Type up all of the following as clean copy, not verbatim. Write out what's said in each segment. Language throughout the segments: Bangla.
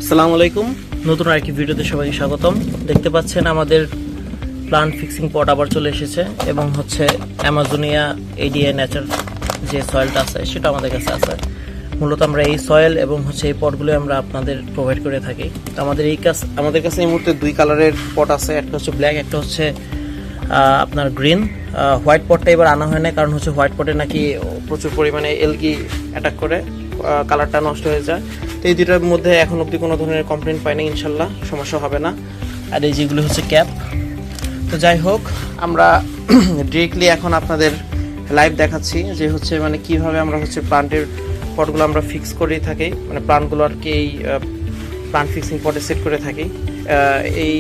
আসসালামু আলাইকুম, নতুন আরেকটি ভিডিওতে সবাইকে স্বাগতম। দেখতে পাচ্ছেন আমাদের প্লান্ট ফিক্সিং পট আবার চলে এসেছে এবং হচ্ছে অ্যামাজোনিয়া এডিএ নেচার যে সয়েলটা আছে সেটা আমাদের কাছে আছে। মূলত আমরা এই সয়েল এবং হচ্ছে এই পটগুলো আমরা আপনাদের প্রোভাইড করে থাকি। তো আমাদের কাছে এই মুহূর্তে দুই কালারের পট আছে, একটা হচ্ছে ব্ল্যাক, একটা হচ্ছে আপনার গ্রিন। হোয়াইট পটটা এবার আনা হয় না, কারণ হচ্ছে হোয়াইট পটে নাকি প্রচুর পরিমাণে এলগি অ্যাটাক করে, কালারটা নষ্ট হয়ে যায়। তো এই দুইটার মধ্যে এখন অবধি কোনো ধরনের কমপ্লেন পাইনি, ইনশাল্লাহ সমস্যা হবে না। আর এই যেগুলো হচ্ছে ক্যাপ। তো যাই হোক, আমরা ডিরেক্টলি এখন আপনাদের লাইভ দেখাচ্ছি যে হচ্ছে মানে কীভাবে আমরা হচ্ছে প্লান্টের পটগুলো আমরা ফিক্স করেই থাকি, মানে প্লান্টগুলো আর কি এই প্লান্ট ফিক্সিং পটে সেট করে থাকি। এই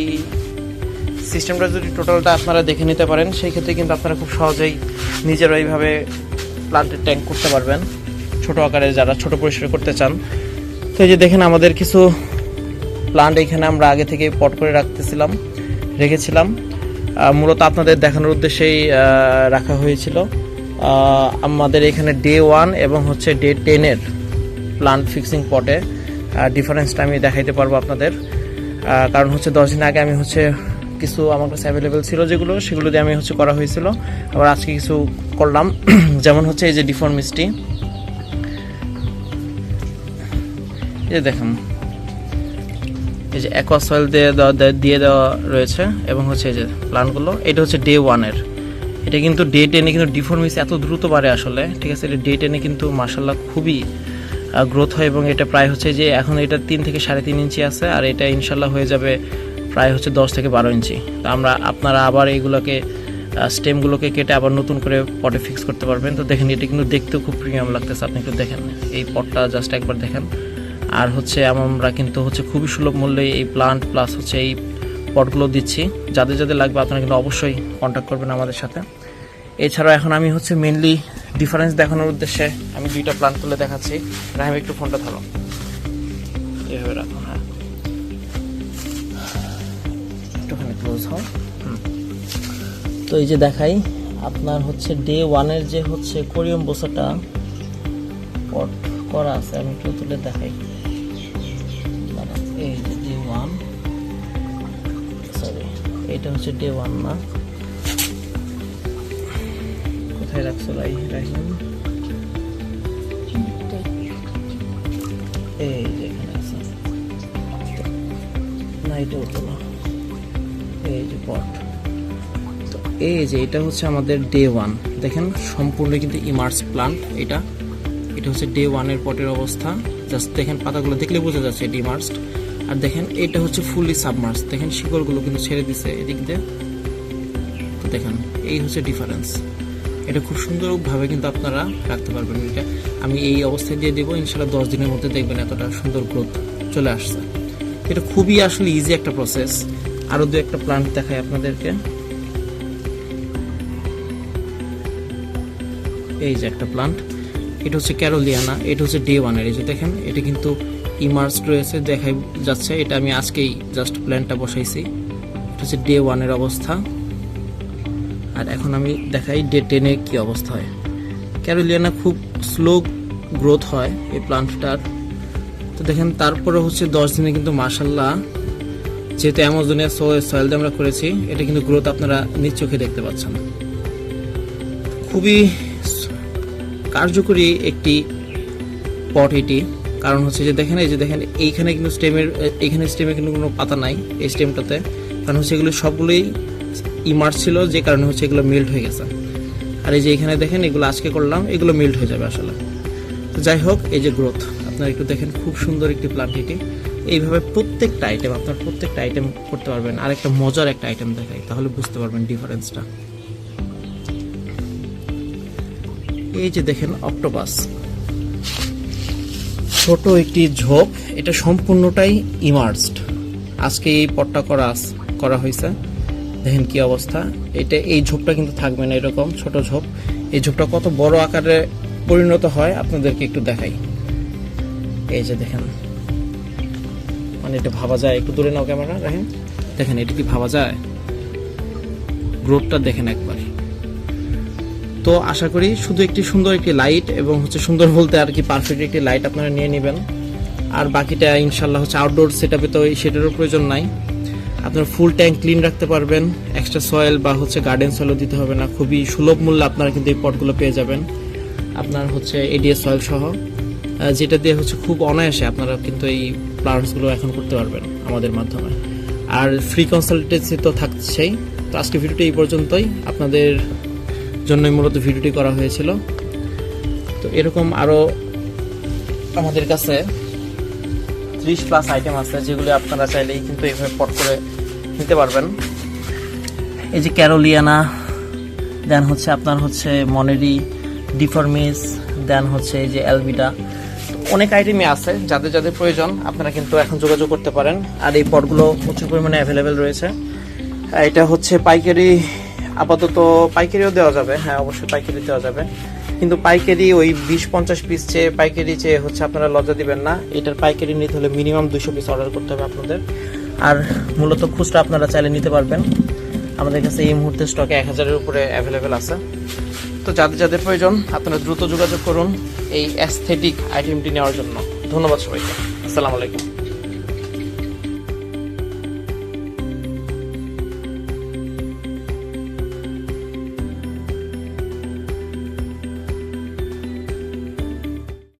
সিস্টেমটা যদি টোটালটা আপনারা দেখে নিতে পারেন, সেই ক্ষেত্রে কিন্তু আপনারা খুব সহজেই নিজেরা এইভাবে প্লান্টের ট্যাঙ্ক করতে পারবেন, ছোট আকারে যারা ছোট পরিসরে করতে চান। তো এই যে দেখেন আমাদের কিছু প্লান্ট এখানে আমরা আগে থেকে পট করে রেখেছিলাম, মূলত আপনাদের দেখানোর উদ্দেশ্যেই রাখা হয়েছিল। আমাদের এখানে ডে 1 এবং হচ্ছে ডে 10-এর প্লান্ট ফিক্সিং পটে ডিফারেন্সটা আমি দেখাইতে পারবো আপনাদের, কারণ হচ্ছে 10 দিন আগে আমি হচ্ছে কিছু আমার কাছে অ্যাভেলেবেল ছিল সেগুলো দিয়ে আমি হচ্ছে করা হয়েছিল। আবার আজকে কিছু করলাম, যেমন হচ্ছে এই যে ডিফর্মিস্টি, এই দেখেন এই যে অ্যাকোয়া সয়েল দিয়ে দেওয়া রয়েছে এবং হচ্ছে এই যে প্লান্টগুলো, এটা হচ্ছে ডে 1-এর। এটা কিন্তু ডে 10-এ কিন্তু ডিফর্মিস্টি এত দ্রুত বাড়ে আসলে, ঠিক আছে। এটা ডে 10-এ কিন্তু মার্শাল্লাহ খুবই গ্রোথ হয় এবং এটা প্রায় হচ্ছে যে এখন এটা 3 থেকে 3.5 ইঞ্চি আছে, আর এটা ইনশাল্লাহ হয়ে যাবে প্রায় হচ্ছে 10 থেকে 12 ইঞ্চি। তো আপনারা আবার এইগুলোকে স্টেমগুলোকে কেটে আবার নতুন করে পটে ফিক্স করতে পারবেন। তো দেখেন এটা কিন্তু দেখতেও খুব প্রিমিয়াম লাগতেছে, আপনি একটু দেখেন এই পটটা, জাস্ট একবার দেখেন। আর হচ্ছে আমরা কিন্তু হচ্ছে খুবই সুলভ মূল্যে এই প্লান্ট প্লাস হচ্ছে এই পটগুলো দিচ্ছি। যাদের লাগবে আপনারা কিন্তু অবশ্যই কন্ট্যাক্ট করবেন আমাদের সাথে। এছাড়াও এখন আমি হচ্ছে মেনলি ডিফারেন্স দেখানোর উদ্দেশ্যে আমি দুইটা প্লান্ট তুলে দেখাচ্ছি। রাহিম একটু ফোনটা ধরো, এভাবে রাখুন, হ্যাঁ একটুখানি ক্লোজ হও। তো এই যে দেখাই আপনার হচ্ছে ডে 1-এর যে হচ্ছে কোরিয়াম বোসাটা পট করা আছে, আমি একটু তুলে দেখাই। এই যে ডে 1, সরি এটা হচ্ছে ডে 1 না, কোথায় রাখছো রাহিম? এই যে এখানে আছে না, এটা হতো না, এই যে পট। তো এই যে এটা হচ্ছে আমাদের ডে 1, দেখেন সম্পূর্ণ কিন্তু ইমার্স প্লান্ট। এটা হচ্ছে ডে 1-এর পটের অবস্থা, জাস্ট দেখেন পাতাগুলো দেখলে বোঝা যাচ্ছে এটা ইমার্সড। আর দেখেন এটা হচ্ছে ফুললি সাবমার্স, দেখেন শিকড়গুলো কিন্তু ছেড়ে দিছে এদিক দিয়ে। তো দেখেন এই হচ্ছে ডিফারেন্স। এটা খুব সুন্দরভাবে কিন্তু আপনারা রাখতে পারবেন। এটা আমি এই অবস্থায় দিয়ে দেবো, ইনশাল্লাহ 10 দিনের মধ্যে দেখবেন এতটা সুন্দর গ্রোথ চলে আসছে। এটা খুবই আসলে ইজি একটা প্রসেস। আরও দু একটা প্লান্ট দেখাই আপনাদেরকে। এই যে একটা প্লান্ট, এটা হচ্ছে ক্যারোলিয়ানা, এটা হচ্ছে ডে 1-এর। এই যে দেখেন এটা কিন্তু ইমার্সড রয়েছে, দেখাই যাচ্ছে। এটা আমি আজকেই জাস্ট প্ল্যান্টটা বসাইছি। এটা হচ্ছে ডে 1-এর অবস্থা। আর এখন আমি দেখাই ডে 10-এ কি অবস্থা হয়। ক্যারোলিয়ানা খুব স্লো গ্রোথ হয় এই প্লান্টটার। তো দেখেন তারপরে হচ্ছে 10 দিনে কিন্তু মাশাল্লাহ, যেহেতু অ্যামাজোনিয়া সয়েল দিয়ে আমরা করেছি, এটা কিন্তু গ্রোথ আপনারা নিজ চোখে দেখতে পাচ্ছেন। খুবই কার্যকরী একটি পট এটি, কারণ হচ্ছে যে দেখেন এই যে দেখেন এইখানে কিন্তু স্টেমে কিন্তু কোনো পাতা নাই এই স্টেমটাতে, কারণ হচ্ছে এগুলো সবগুলোই ইমার্স ছিল, যে কারণে হচ্ছে এগুলো মেল্ট হয়ে গেছে। আর এই যে এখানে দেখেন এগুলো আজকে করলাম, এগুলো মেল্ট হয়ে যাবে আসলে। তো যাই হোক, এই যে গ্রোথ আপনারা একটু দেখেন, খুব সুন্দর একটি প্লান্ট এটি। এইভাবে প্রত্যেকটা আইটেম করতে পারবেন। আর একটা মজার একটা আইটেম দেখাই, তাহলে বুঝতে পারবেন ডিফারেন্সটা। এই যে দেখেন অক্টোপাস, ছোট একটি ঝোপ, এটা সম্পূর্ণটাই ইমার্সড। আজকে এই পটটা করা হয়েছে, দেখেন কি অবস্থা। এই ঝোপটা কিন্তু থাকবে না, এরকম ছোট ঝোপ। এই ঝোপটা কত বড় আকারে পরিণত হয় আপনাদেরকে একটু দেখাই। এই যে দেখেন, মানে এটা ভাবা যায়, একটু দূরে নাও ক্যামেরা রাখেন, দেখেন এটা কি ভাবা যায়? গ্রোথটা দেখেন একবার। তো আশা করি শুধু একটি সুন্দর একটি লাইট এবং হচ্ছে সুন্দর বলতে আর কি পারফেক্ট একটি লাইট আপনারা নিয়ে নেবেন। আর বাকিটা ইনশাল্লাহ হচ্ছে আউটডোর সেটআপে, তো সেটারও প্রয়োজন নাই। আপনার ফুল ট্যাঙ্ক ক্লিন রাখতে পারবেন, এক্সট্রা সয়েল বা হচ্ছে গার্ডেন সয়েলও দিতে হবে না, খুবই সুলভ মূল্যে আপনারা কিন্তু এই পটগুলো পেয়ে যাবেন আপনার হচ্ছে এডিএস সয়েল সহ, যেটা দিয়ে হচ্ছে খুব অনায়াসে আপনারা কিন্তু এই প্লান্টসগুলো এখন করতে পারবেন আমাদের মাধ্যমে। আর ফ্রি কনসালটেন্সি তো থাকছেই। তো আজকে ভিডিওটি এই পর্যন্তই, আপনাদের জন্যই মূলত ভিডিওটি করা হয়েছিল। তো এরকম আরও আমাদের কাছে 30+ আইটেম আছে, যেগুলি আপনারা চাইলেই কিন্তু এইভাবে পট করে নিতে পারবেন। এই যে ক্যারোলিয়ানা, দেন হচ্ছে আপনার হচ্ছে মনেরি, ডিফরমিস, দেন হচ্ছে এই যে অ্যালবিডা, অনেক আইটেমই আছে। যাদের যাদের প্রয়োজন আপনারা কিন্তু এখন যোগাযোগ করতে পারেন। আর এই পটগুলো প্রচুর পরিমাণে অ্যাভেলেবেল রয়েছে। এটা হচ্ছে পাইকারি, আপাতত পাইকারিও দেওয়া যাবে, হ্যাঁ অবশ্যই পাইকারি দেওয়া যাবে, কিন্তু পাইকারি ওই 20-50 পিস চেয়ে পাইকারি চেয়ে হচ্ছে আপনারা লজ্জা দিবেন না। এটার পাইকারি নিতে হলে মিনিমাম 200 পিস অর্ডার করতে হবে আপনাদের। আর মূলত খুচরা আপনারা চাইলে নিতে পারবেন, আমাদের কাছে এই মুহূর্তে স্টকে 1000-এর উপরে অ্যাভেলেবেল আছে। তো যাদের যাদের প্রয়োজন আপনারা দ্রুত যোগাযোগ করুন এই অ্যাস্থেটিক আইটেমটি নেওয়ার জন্য। ধন্যবাদ সবাইকে, আসসালামু আলাইকুম।